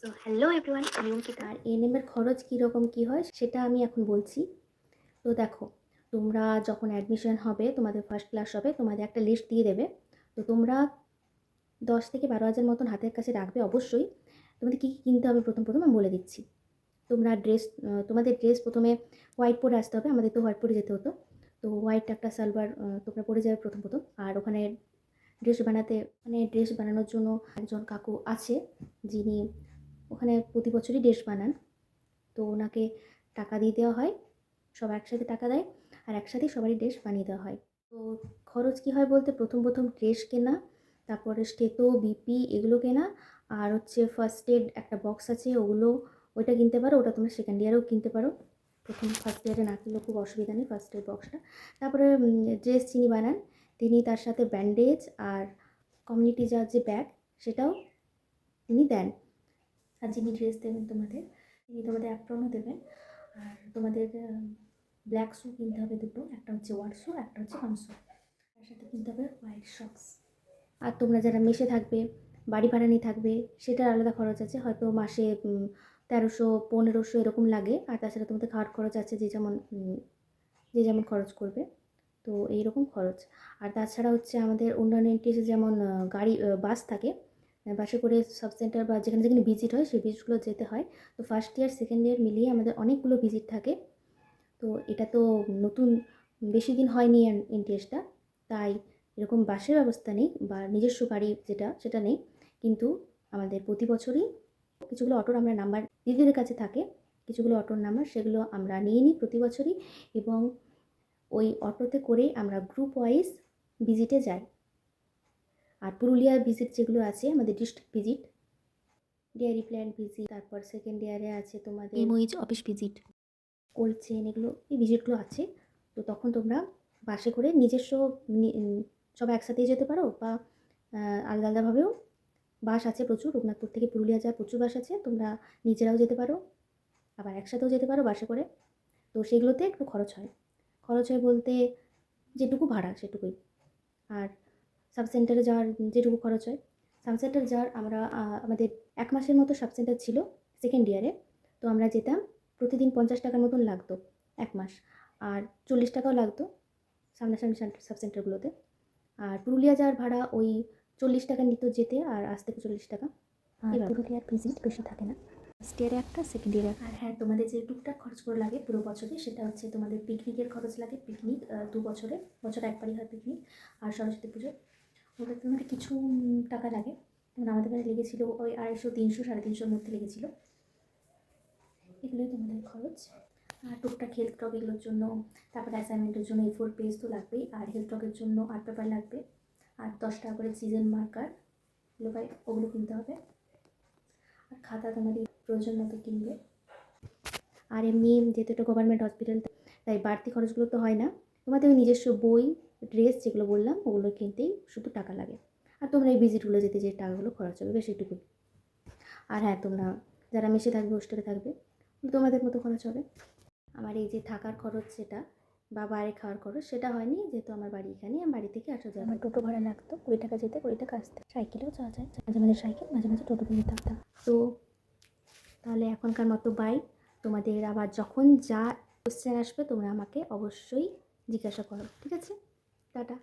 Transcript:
So hello everyone, আমি অঙ্কিতা। আর এএনএমের খরচ কীরকম কী হয় সেটা আমি এখন বলছি। তো দেখো, তোমরা যখন অ্যাডমিশন হবে, তোমাদের ফার্স্ট ক্লাস হবে, তোমাদের একটা লিস্ট দিয়ে দেবে। তো তোমরা 10 থেকে 12 হাজার মতন হাতের কাছে রাখবে অবশ্যই। তোমাদের কী কী কিনতে হবে প্রথম আমি বলে দিচ্ছি। তোমাদের ড্রেস প্রথমে হোয়াইট পরে আসতে হবে। আমাদের তো হোয়াইট পরে যেতে হতো। তো হোয়াইট একটা সালোয়ার তোমরা পরে যাবে প্রথম আর ওখানে ড্রেস বানানোর জন্য একজন কাকু আছে, যিনি ওখানে প্রতি বছরই ড্রেস বানান। তো ওনাকে টাকা দিয়ে দেওয়া হয়, সব একসাথে টাকা দেয় আর একসাথেই সবারই ড্রেস বানিয়ে দেওয়া হয়। তো খরচ কী হয় বলতে, প্রথম ড্রেস কেনা, তারপরে স্টেতো, বিপি এগুলো কেনা, আর হচ্ছে ফার্স্ট এড একটা বক্স আছে, ওইটা কিনতে পারো। ওটা তোমরা সেকেন্ড ইয়ারেও কিনতে পারো, ফার্স্ট ইয়ারে না কিনলেও খুব অসুবিধা নেই ফার্স্ট এড বক্সটা। তারপরে ড্রেস যিনি বানান তিনি তার সাথে ব্যান্ডেজ আর কমিউনিটি যার যে ব্যাগ সেটাও তিনি দেন। আর যিনি ড্রেস দেবেন তিনি তোমাদের অ্যাপ্রনও দেবেন। আর তোমাদের ব্ল্যাক শ্যু কিনতে হবে দুটো, একটা হচ্ছে ওয়ার্ড শ্যু, একটা হচ্ছে কন শ্যু। তার সাথে কিনতে হবে হোয়াইট সক্স। আর তোমরা যারা মেসে থাকবে, বাড়ি ভাড়া নিয়ে থাকবে, সেটার আলাদা খরচ আছে, হয়তো মাসে 1300-1500 এরকম লাগে। আর তাছাড়া তোমাদের খাওয়ার খরচ আছে, যে যেমন খরচ করবে। তো এইরকম খরচ। আর তাছাড়া হচ্ছে আমাদের অন্যান্য এনটিএসে যেমন বাস থাকে, বাসে করে সাব সেন্টার বা যেখানে যেখানে ভিজিট হয় সেই ভিজিটগুলো যেতে হয়। তো ফার্স্ট ইয়ার সেকেন্ড ইয়ার মিলিয়ে আমাদের অনেকগুলো ভিজিট থাকে। তো এটা তো নতুন, বেশি দিন হয়নি এনটিএসটা, তাই এরকম বাসের ব্যবস্থা নেই বা নিজস্ব গাড়ি সেটা নেই। কিন্তু আমাদের প্রতি বছরই কিছুগুলো অটোর আমরা নাম্বার দিদিদের কাছে থাকে, কিছুগুলো অটোর নাম্বার সেগুলো আমরা নিয়ে নিই প্রতি বছরই, এবং ওই অটোতে করে আমরা গ্রুপ ওয়াইজ ভিজিটে যাই। আর পুরুলিয়ার ভিজিট যেগুলো আছে, আমাদের district visit, dairy plant visit, তারপর সেকেন্ড ইয়ারে আছে তোমাদের এমওইচ অফিস ভিজিট, কোল্ড চেন, এগুলো এই ভিজিটগুলো আছে। তো তখন তোমরা বাসে করে নিজস্ব সবাই একসাথেই যেতে পারো, বা আলাদা আলাদাভাবেও বাস আছে প্রচুর। রঘুনাথপুর থেকে পুরুলিয়া যায় প্রচুর বাস আছে, তোমরা নিজেরাও যেতে পারো, আবার একসাথেও যেতে পারো বাসে করে। তো সেগুলোতে একটু খরচ হয় বলতে যেটুকু ভাড়া সেটুকুই। আর সাব সেন্টারে যাওয়ার যেটুকু খরচ হয়, সাব সেন্টার যাওয়ার আমাদের 1 মাসের মতো সাব সেন্টার ছিল সেকেন্ড ইয়ারে। তো আমরা যেতাম, প্রতিদিন 50 টাকার মতন লাগতো 1 মাস, আর 40 টাকাও লাগতো সামনাসামনি সাব সেন্টারগুলোতে। আর পুরুলিয়া যাওয়ার ভাড়া ওই 40 টাকা নিত যেতে, আর আসতে 40 টাকা। আর পুরুলিয়ার ভিজিট বেশি থাকে না, ফার্স্ট ইয়ারে একটা, সেকেন্ড ইয়ারে। আর হ্যাঁ, তোমাদের যে টুকটাক খরচগুলো লাগে পুরো বছরে, সেটা হচ্ছে তোমাদের পিকনিকের খরচ লাগে। পিকনিক 2 বছরে একবারই হয় পিকনিক। আর সরস্বতী পুজো, ওটা তোমাদের কিছু টাকা লাগে। যেমন আমাদের বাড়ি লেগেছিলো ওই 250, 300, 350-র মধ্যে লেগেছিলো। এগুলোই তোমাদের খরচ। আর টুকটাক হেলথ টক এগুলোর জন্য, তারপরে অ্যাসাইনমেন্টের জন্য A4 পেজ তো লাগবেই, আর হেলথ টকের জন্য আর্ট পেপার লাগবে, আর 10 টাকা করে সিজন মার্কার, ওগুলো কিনতে হবে। আর খাতা তোমাদের প্রয়োজন মতো কিনবে। আর এমনি যেহেতু এটা গভর্নমেন্ট হসপিটাল, তাই বাড়তি খরচগুলো তো হয় না। তোমাদের ওই নিজস্ব বই, ড্রেস যেগুলো বললাম ওগুলো কিনতেই শুধু টাকা লাগে। আর তোমরা এই ভিজিটগুলো যেতে যে টাকাগুলো খরচ হবে বেশ এটুকুই। আর হ্যাঁ, তোমরা যারা মেসে থাকবে, হোস্টেলে থাকবে, তোমাদের মতো খরচ হবে। আমার এই যে থাকার খরচ সেটা, বা বাইরে খাওয়ার খরচ সেটা হয়নি, যেহেতু আমার বাড়ি এখানে। আমি বাড়ি থেকে আসা যাওয়া, আমার টোটো ভাড়া লাগতো 20 টাকা যেতে, 20 টাকা আসতে। সাইকেলেও যাওয়া যায়, মাঝে মাঝে সাইকেল, মাঝে মাঝে টোটোতে যেতে হতাম। তো তাহলে এখনকার মতো বাই। তোমাদের আবার যখন যা কোশ্চেন আসবে তোমরা আমাকে অবশ্যই জিজ্ঞাসা করো, ঠিক আছে? টাটা।